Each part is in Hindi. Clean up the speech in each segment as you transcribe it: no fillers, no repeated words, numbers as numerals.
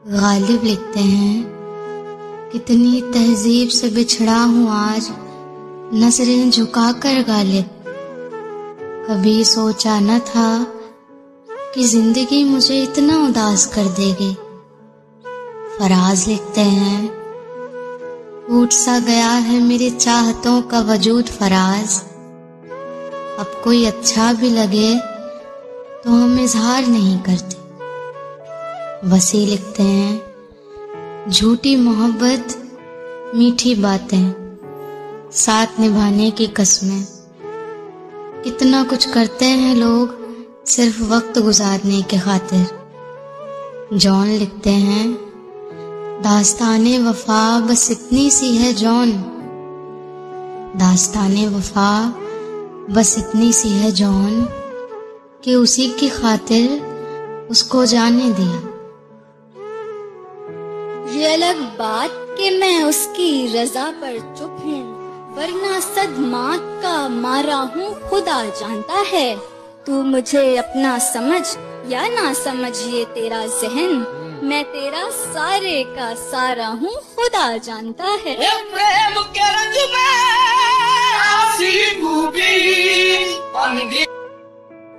गालिब लिखते हैं, कितनी तहजीब से बिछड़ा हूँ आज, नजरें झुकाकर गालिब। कभी सोचा न था कि जिंदगी मुझे इतना उदास कर देगी। फराज लिखते हैं, टूट सा गया है मेरे चाहतों का वजूद फराज। अब कोई अच्छा भी लगे तो हम इजहार नहीं करते। वसी लिखते हैं, झूठी मोहब्बत मीठी बातें, साथ निभाने की कस्में। कितना कुछ करते हैं लोग सिर्फ वक्त गुजारने के खातिर। जॉन लिखते हैं, दास्ताने वफा बस इतनी सी है जॉन। दास्ताने वफा बस इतनी सी है जॉन कि उसी की खातिर उसको जाने दिया। ये अलग बात कि मैं उसकी रजा पर चुप हूँ, वरना सदमात का मारा हूँ खुदा जानता है। तू मुझे अपना समझ या ना समझ ये तेरा जहन, मैं तेरा सारे का सारा हूँ खुदा जानता है।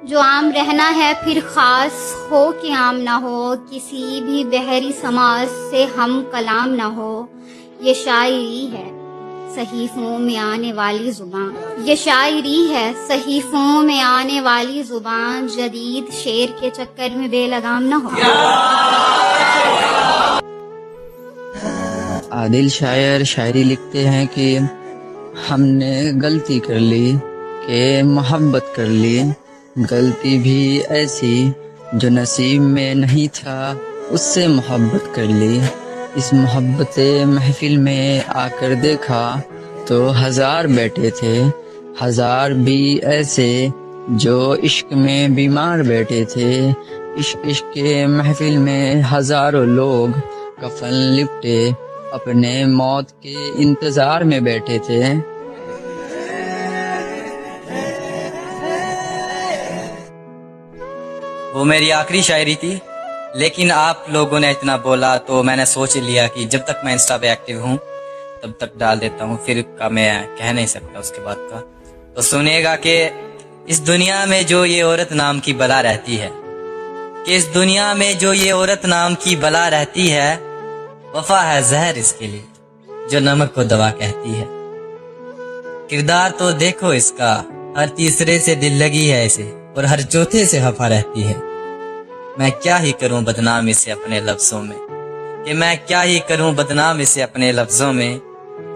जो आम रहना है फिर खास हो कि आम ना हो, किसी भी बहरी समाज से हम कलाम ना हो। ये शायरी है सहीफों में आने वाली जुबान, ये शायरी है सहीफों में आने वाली जुबान। जदीद शेर के चक्कर में बेलगाम ना हो। आदिल शायर शायरी लिखते हैं कि हमने गलती कर ली कि मोहब्बत कर ली, गलती भी ऐसी जो नसीब में नहीं था, उससे मोहब्बत कर ली। इस मोहब्बत महफिल में आकर देखा तो हजार बैठे थे, हजार भी ऐसे जो इश्क में बीमार बैठे थे। इश्क के महफिल में हजारों लोग कफन लिपटे अपने मौत के इंतजार में बैठे थे। वो मेरी आखिरी शायरी थी, लेकिन आप लोगों ने इतना बोला तो मैंने सोच लिया कि जब तक मैं इंस्टा पे एक्टिव हूँ तब तक डाल देता हूँ, फिर का मैं कह नहीं सकता उसके बाद का। तो सुनिएगा कि इस दुनिया में जो ये औरत नाम की बला रहती है, कि इस दुनिया में जो ये औरत नाम की बला रहती है, वफा है जहर इसके लिए जो नमक को दवा कहती है। किरदार तो देखो इसका, हर तीसरे से दिल लगी है इसे और हर चौथे से खफा रहती है। मैं क्या ही करूं बदनाम इसे अपने लफ्जों में, कि मैं क्या ही करूं बदनाम इसे अपने लफ्जों में।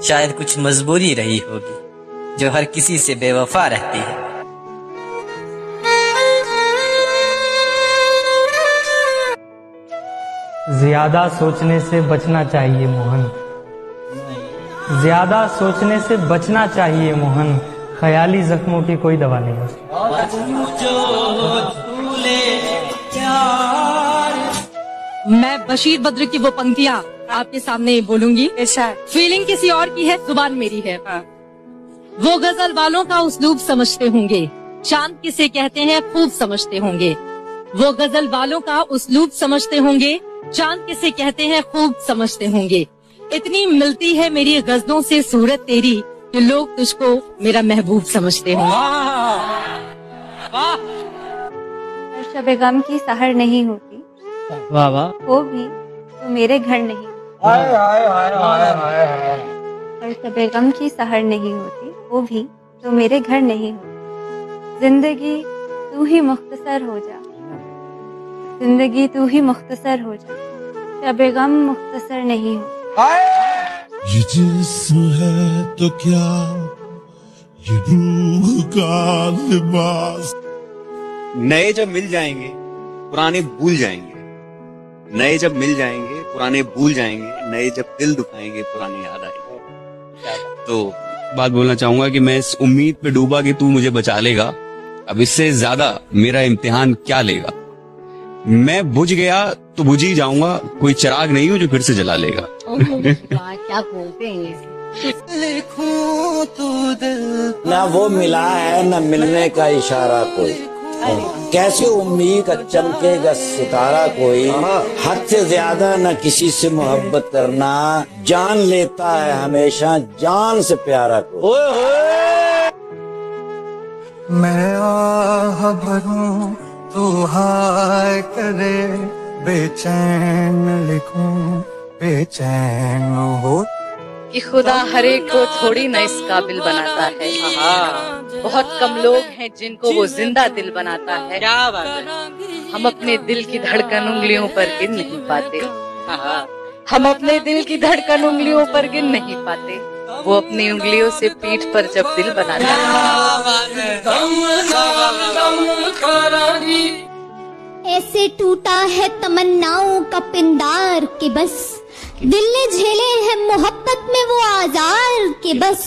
शायद कुछ मजबूरी रही होगी जो हर किसी से बेवफा रहती है। ज्यादा सोचने से बचना चाहिए मोहन, ज्यादा सोचने से बचना चाहिए मोहन। ख्याली जख्मों की कोई दवा नहीं है। मैं बशीर बद्र की वो पंक्तियाँ आपके सामने बोलूंगी। फीलिंग किसी और की है, जुबान मेरी है। वो गजल वालों का उसलूब समझते होंगे, चांद किसे कहते हैं खूब समझते होंगे। वो गजल वालों का उसलूब समझते होंगे, चांद किसे कहते हैं खूब समझते होंगे। इतनी मिलती है मेरी गजलों से सूरत तेरी कि लोग तुझको मेरा महबूब समझते होंगे। शब गम की सहर नहीं होती, वाह वाह, वो भी तो मेरे घर नहीं। और शब गम की सहर नहीं होती, वो भी तो मेरे घर नहीं होती। जिंदगी तू ही मुख्तसर हो जा, जिंदगी तू ही मुख्तसर हो जा, शब गम मुख्तसर नहीं हो। ये जिस्म है तो क्या, ये रूह का लिबास। नए जब मिल जाएंगे पुराने भूल जाएंगे, नए जब मिल जाएंगे पुराने भूल जाएंगे, नए जब दिल दुखाएंगे पुराने याद आएंगे। तो बात बोलना चाहूंगा कि मैं इस उम्मीद पे डूबा कि तू मुझे बचा लेगा। अब इससे ज्यादा मेरा इम्तिहान क्या लेगा। मैं बुझ गया तो बुझ ही जाऊंगा, कोई चिराग नहीं हूँ जो फिर से जला लेगा। क्या बोलते हैं। ना वो मिला है ना मिलने का इशारा कोई, कैसे उम्मीद का चमकेगा सितारा कोई, हद से ज्यादा न किसी से मोहब्बत करना, जान लेता है हमेशा जान से प्यारा को। मैं आह भरूं तू हाय करे, बेचैन लिखूं बेचैन हो। कि खुदा हर एक को थोड़ी न इस काबिल बनाता है, बहुत कम लोग हैं जिनको वो जिंदा दिल बनाता है। क्या बात है। हम अपने दिल की धड़कन उंगलियों पर गिन नहीं पाते, हम अपने दिल की धड़कन उंगलियों पर गिन नहीं पाते, वो अपनी उंगलियों से पीठ पर जब दिल बनाता है। ऐसे टूटा है तमन्नाओं का पिंडार के बस दिल ने झेले हैं मोहब्बत में वो आजार के बस।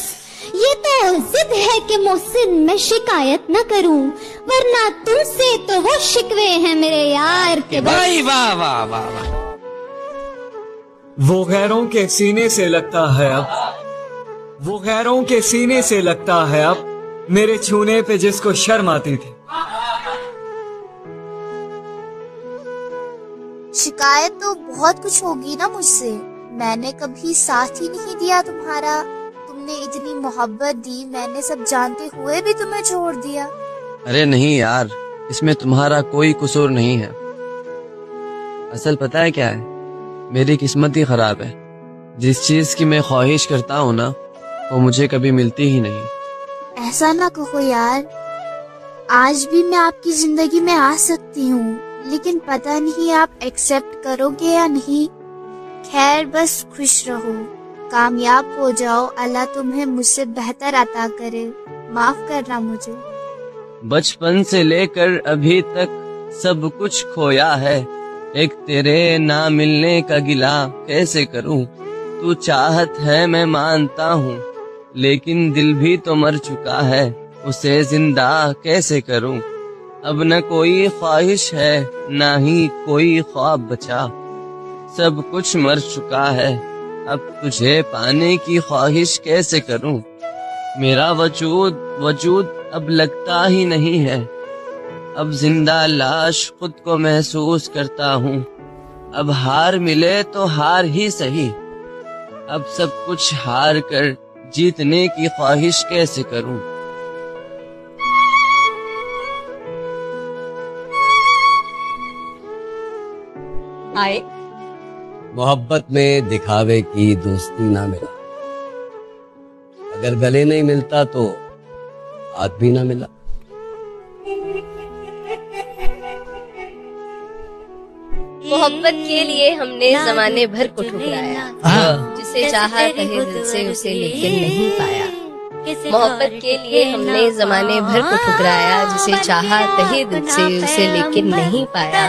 ये तो जिद है कि मोहसिन मैं शिकायत न करूं, वरना तुमसे तो हो शिकवे हैं मेरे यार के बस। वाह वाह वाह वाह। वो गैरों के सीने से लगता है अब, वो गैरों के सीने से लगता है अब, मेरे छूने पे जिसको शर्म आती थी। शिकायत तो बहुत कुछ होगी ना मुझसे, मैंने कभी साथ ही नहीं दिया तुम्हारा, तुमने इतनी मोहब्बत दी, मैंने सब जानते हुए भी तुम्हें छोड़ दिया। अरे नहीं यार, इसमें तुम्हारा कोई कसूर नहीं है। असल पता है क्या है, मेरी किस्मत ही खराब है। जिस चीज की मैं ख्वाहिश करता हूँ ना, वो मुझे कभी मिलती ही नहीं। ऐसा ना कहो यार, आज भी मैं आपकी जिंदगी में आ सकती हूँ, लेकिन पता नहीं आप एक्सेप्ट करोगे या नहीं। खैर बस खुश रहो, कामयाब हो जाओ, अल्लाह तुम्हें मुझसे बेहतर अता करे, माफ करना मुझे। बचपन से लेकर अभी तक सब कुछ खोया है, एक तेरे ना मिलने का गिला कैसे करूं। तू चाहत है मैं मानता हूँ, लेकिन दिल भी तो मर चुका है, उसे जिंदा कैसे करूं। अब न कोई ख्वाहिश है ना ही कोई ख्वाब बचा, सब कुछ मर चुका है, अब तुझे पाने की ख्वाहिश कैसे करूं। मेरा वजूद अब लगता ही नहीं है, अब जिंदा लाश खुद को महसूस करता हूँ। अब हार मिले तो हार ही सही, अब सब कुछ हार कर जीतने की ख्वाहिश कैसे करूं। आए मोहब्बत में दिखावे की दोस्ती ना मिला, अगर गले नहीं मिलता तो हाथ भी ना मिला। मोहब्बत के लिए हमने जमाने भर को ठुकराया, जिसे चाहा तहे दिल से उसे लेकिन नहीं पाया। मोहब्बत के लिए हमने जमाने भर को ठुकराया, जिसे चाहा तहे दिल से उसे लेकिन नहीं पाया।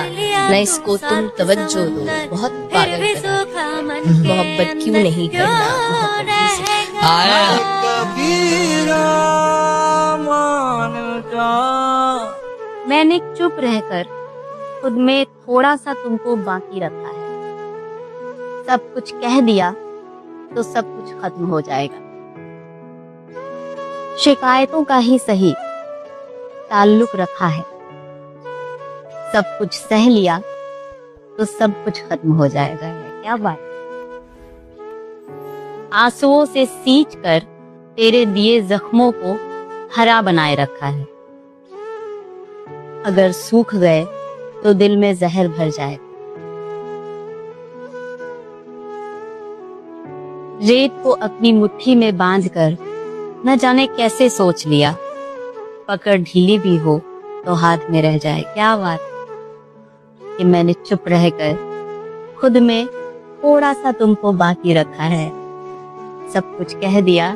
न इसको तुम तवज्जो दो, बहुत पागल करा, मोहब्बत क्यों नहीं करना, मैंने चुप रहकर खुद में थोड़ा सा तुमको बाकी रखा है, सब कुछ कह दिया तो सब कुछ खत्म हो जाएगा। शिकायतों का ही सही ताल्लुक रखा है, सब कुछ सह लिया तो सब कुछ खत्म हो जाएगा। क्या बात। आंसुओं से सींच कर तेरे दिए जख्मों को हरा बनाए रखा है, अगर सूख गए तो दिल में जहर भर जाएगा। रेत को अपनी मुट्ठी में बांधकर न जाने कैसे सोच लिया, पकड़ ढीली भी हो तो हाथ में रह जाए। क्या बात कि मैंने चुप रहकर खुद में थोड़ा सा तुमको बाकी रखा है, सब कुछ कह दिया,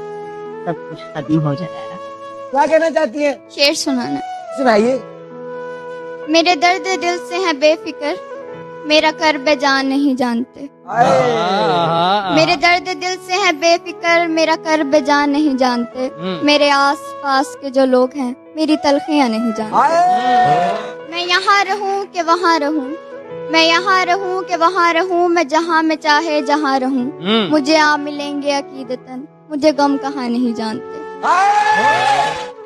सब कुछ खत्म हो जाएगा। क्या कहना चाहती है? शेर सुनाना। सुनाइए। मेरे दर्द दिल से है बेफिक्र, मेरा कर्ब जान नहीं जानते। मेरे दर्द दिल से है बेफिक्र, मेरा कर्ब जान नहीं जानते। मेरे आस पास के जो लोग हैं मेरी तलखियां नहीं जानते। मैं यहाँ रहूं कि वहाँ रहूं, मैं यहाँ रहूं कि वहाँ रहूं, मैं जहाँ में चाहे जहाँ रहूं, मुझे आप मिलेंगे अकीदतन, मुझे गम कहाँ नहीं जानते।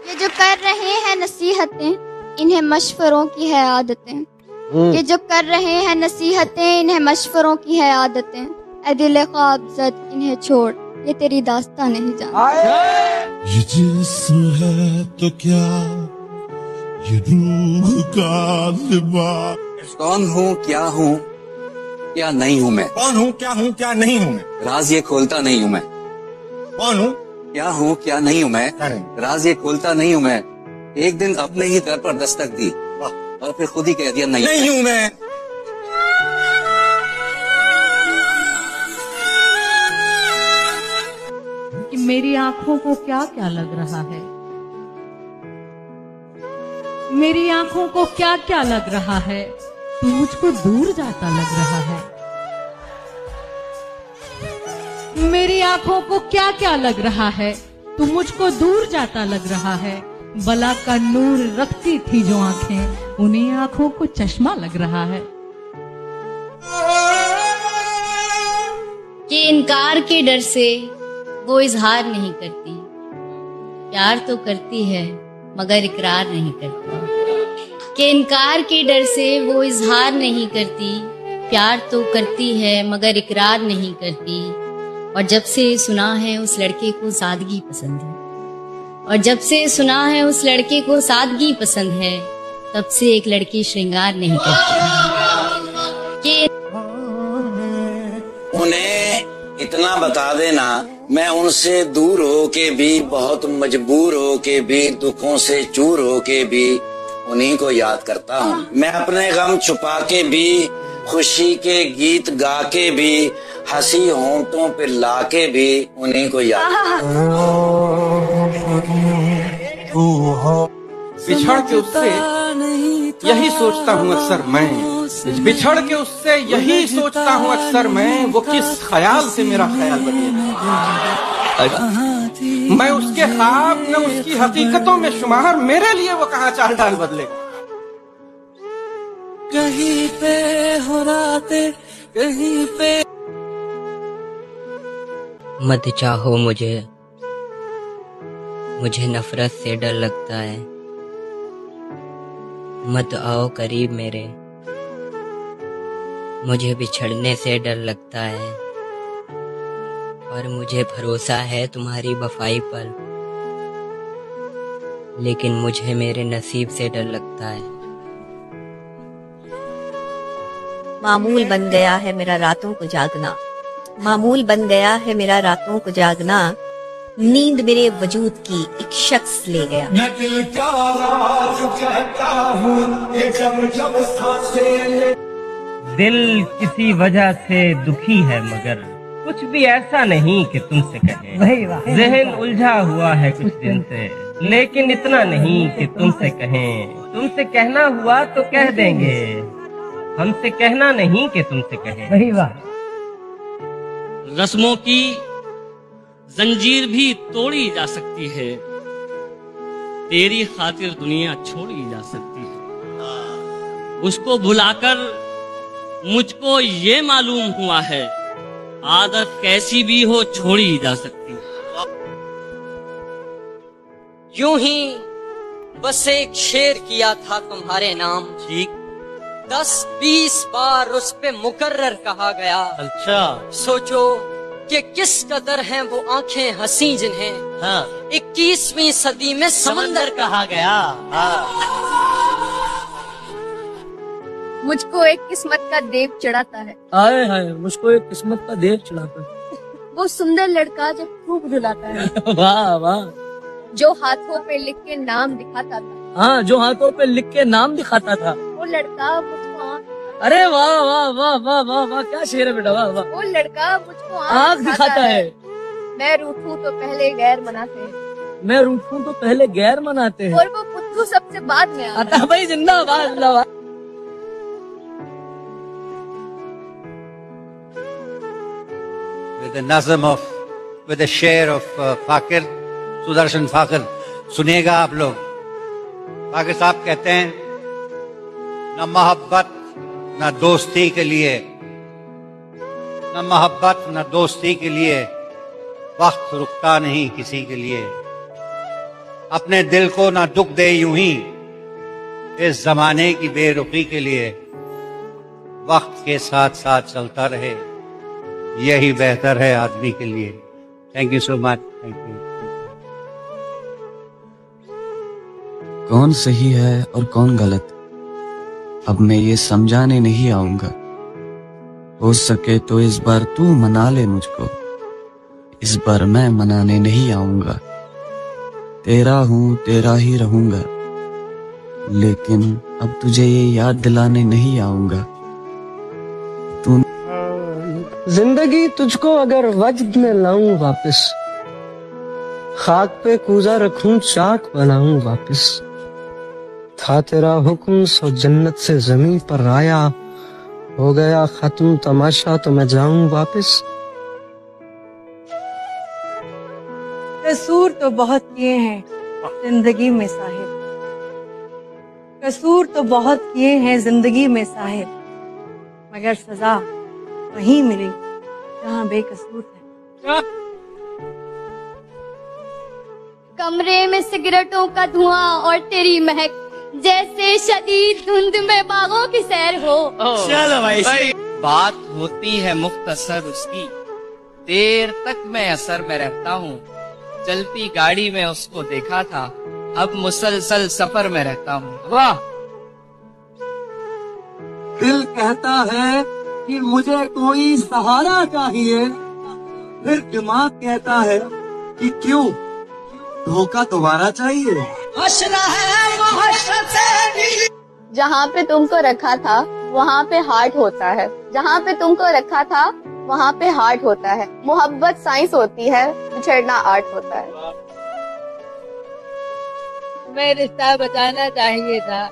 ये जो कर रहे हैं नसीहतें, इन्हें मशवरों की है आदतें। कि जो कर रहे हैं नसीहतें, इन्हें मशवरों की है आदतें। ऐ दिल ख्वाब ज़द इन्हें छोड़, ये तेरी दास्तां नहीं जानता। ये जिस्म है तो क्या, ये रूह का लिबास। कौन हूँ क्या नहीं हूँ मैं? कौन हूँ क्या नहीं हूँ मैं? राज ये खोलता नहीं हूँ मैं। कौन हूँ क्या नहीं हूँ मैं? राज ये खोलता नहीं हूँ मैं। एक दिन अपने ही दर पर दस्तक दी और फिर खुद ही कह दिया नहीं हूँ मैं। कि मेरी आंखों को क्या क्या लग रहा है, मेरी आंखों को क्या क्या लग रहा है, तू मुझको दूर जाता लग रहा है। मेरी आंखों को क्या क्या लग रहा है, तू मुझको दूर जाता लग रहा है। बला का नूर रखती थी जो आंखें, उन्हीं आंखों को चश्मा लग रहा है। कि इनकार के डर से वो इजहार नहीं करती, प्यार तो करती है मगर इकरार नहीं करती। कि इनकार के डर से वो इजहार नहीं करती, प्यार तो करती है मगर इकरार नहीं करती। और जब से सुना है उस लड़के को सादगी पसंद है, और जब से सुना है उस लड़के को सादगी पसंद है, तब से एक लड़की श्रृंगार नहीं करती। उन्हें इतना बता देना, मैं उनसे दूर होके भी, बहुत मजबूर होके भी, दुखों से चूर होके भी उन्हीं को याद करता हूँ। मैं अपने गम छुपा के भी, खुशी के गीत गा के भी, हंसी होंठों पे ला के भी उन्हीं को याद। बिछड़ के उससे यही सोचता हूँ अक्सर मैं, बिछड़ के उससे यही सोचता हूँ अक्सर मैं, वो किस ख्याल से मेरा ख्याल बदले। मैं उसके ख्वाब न उसकी हकीकतों में शुमार, मेरे लिए वो कहाँ चाल डाल बदले। कहीं पे हो रातें, कहीं पे। मत चाहो मुझे नफरत से डर लगता है। मत आओ करीब मेरे, मुझे बिछड़ने से डर लगता है। और मुझे भरोसा है तुम्हारी वफाई पर, लेकिन मुझे मेरे नसीब से डर लगता है। मामूल बन गया है मेरा रातों को जागना, मामूल बन गया है मेरा रातों को जागना। नींद मेरे वजूद की एक शख्स ले गया। मैं दिल का राज कहता हूँ, ये जब सांसें। दिल किसी वजह से दुखी है मगर कुछ भी ऐसा नहीं कि तुमसे कहें। जहन उलझा हुआ है कुछ दिन से, लेकिन इतना नहीं कि तुमसे कहें। तुमसे कहना हुआ तो कह देंगे, हमसे कहना नहीं कि तुमसे कहें। वही वाह। रस्मों की जंजीर भी तोड़ी जा सकती है, तेरी खातिर दुनिया छोड़ी जा सकती है। उसको भुलाकर मुझको ये मालूम हुआ है, आदत कैसी भी हो छोड़ी जा सकती है। यूं ही बस एक शेर किया था तुम्हारे नाम, ठीक 10-20 बार उस पे मुकर्रर कहा गया। अच्छा सोचो कि किस कदर हैं वो आंखें हंसी जिन्हें 21वीं सदी में समंदर कहा गया। मुझको एक किस्मत का देव चढ़ाता है। आए हाय, मुझको एक किस्मत का देव चढ़ाता है। वो सुंदर लड़का जो खूब रुलाता है। वाह वाह। जो हाथों पे लिख के नाम दिखाता था। हाँ, जो हाथों पे लिख के नाम दिखाता था। वो लड़का मुझको अरे वाह वाह वाह वाह वाह वाह, क्या शेर है बेटा, वाह वाह। वो लड़का मुझको आँख दिखाता है। मैं रूठूं तो पहले गैर मनाते हैं। मैं रूठूं तो पहले गैर मनाते हैं। और वो बुद्धू सबसे बाद में आता भाई। जिंदाबाद जिंदाबाद। With the nazm of, with the share of Fakir, Sudarshan Fakir, सुनिएगा आप लोग। फाकिर साहब कहते हैं, न मोहब्बत न दोस्ती के लिए, न मोहब्बत न दोस्ती के लिए वक्त रुकता नहीं किसी के लिए। अपने दिल को न दुख दे यूं ही, इस जमाने की बेरुखी के लिए वक्त के साथ साथ चलता रहे, यही बेहतर है आदमी के लिए। Thank you so much. Thank you. कौन सही है और कौन गलत, अब मैं ये समझाने नहीं आऊंगा। हो सके तो इस बार तू मना ले मुझको, इस बार मैं मनाने नहीं आऊंगा। तेरा हूं तेरा ही रहूंगा, लेकिन अब तुझे ये याद दिलाने नहीं आऊंगा। तू जिंदगी तुझको अगर वजद में लाऊं वापस, खाक पे कूजा रखूं चाक बनाऊं वापस। था तेरा हुक्म सो जन्नत से जमीन पर आया, हो गया खत्म तमाशा तो मैं जाऊं वापस। कसूर तो बहुत किए हैं जिंदगी में साहिब, कसूर तो बहुत किए हैं जिंदगी में साहिब, मगर सजा वहीं मिली जहां बेकसूर थे। कमरे में सिगरेटों का धुआं और तेरी महक, जैसे शदीद धुंध में बागों की सैर हो। चलो भाई, बात होती है मुख्तसर उसकी, देर तक मैं असर में रहता हूँ। चलती गाड़ी में उसको देखा था, अब मुसलसल सफर में रहता हूँ। वाह। दिल कहता है कि मुझे कोई सहारा चाहिए, फिर दिमाग कहता है कि क्यों धोखा दोबारा चाहिए। जहाँ पे तुमको रखा था वहाँ पे हार्ट होता है, जहाँ पे तुमको रखा था वहाँ पे हार्ट होता है। मोहब्बत साइंस होती है, बिछड़ना आर्ट होता है। तुम्हें रिश्ता बचाना चाहिए था,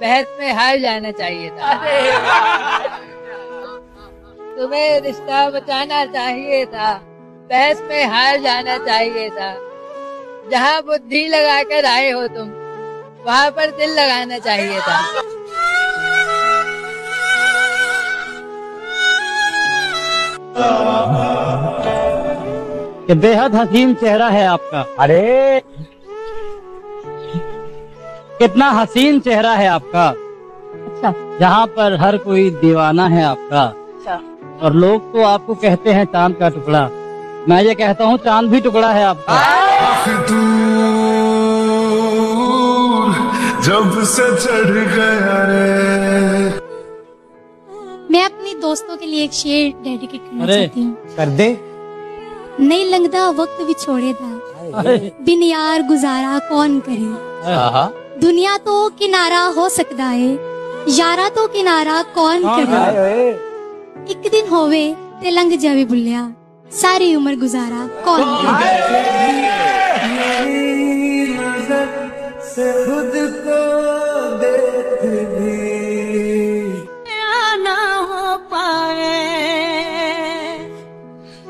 बहस में हार जाना चाहिए था। तुम्हें रिश्ता बचाना चाहिए था, बहस में हार जाना चाहिए था। जहाँ बुद्धि लगाकर आए हो तुम, वहाँ पर दिल लगाना चाहिए था। कि बेहद हसीन चेहरा है आपका। अरे कितना हसीन चेहरा है आपका। अच्छा। जहाँ पर हर कोई दीवाना है आपका। अच्छा। और लोग तो आपको कहते हैं चांद का टुकड़ा, मैं ये कहता हूँ चांद भी टुकड़ा है आपका। जब से चढ़ गया रे। मैं अपनी दोस्तों के लिए एक शेर डेडिकेट करना चाहती हूँ। कर दे। नहीं लगदा वक्त विछोड़े दा, बिन यार गुजारा कौन करे। दुनिया तो किनारा हो सकता है, यारा तो किनारा कौन करे। एक दिन होवे ते लंघ जावे बुलिया, सारी उम्र गुजारा कौन करे। से खुद को देख भी ना हो पाए।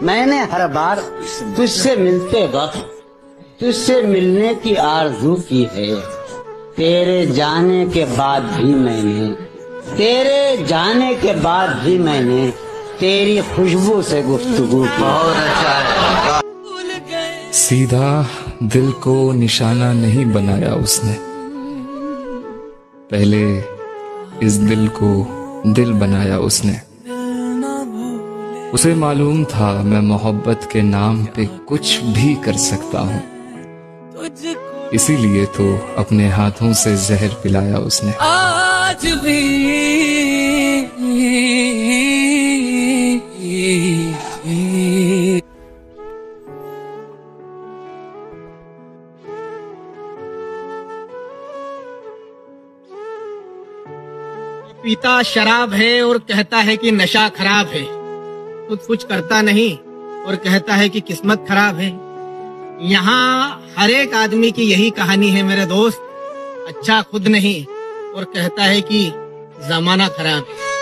मैंने हर बार तुझसे मिलते वक्त तुझसे मिलने की आरज़ू की है। तेरे जाने के बाद भी मैंने तेरी खुशबू से गुफ्तगू की। बहुत अच्छा है। सीधा दिल को निशाना नहीं बनाया उसने, पहले इस दिल को दिल बनाया उसने। उसे मालूम था मैं मोहब्बत के नाम पे कुछ भी कर सकता हूँ, इसीलिए तो अपने हाथों से जहर पिलाया उसने। आज भी पीता शराब है और कहता है कि नशा खराब है, खुद कुछ करता नहीं और कहता है कि किस्मत खराब है। यहाँ हर एक आदमी की यही कहानी है मेरे दोस्त, अच्छा खुद नहीं और कहता है कि जमाना खराब है।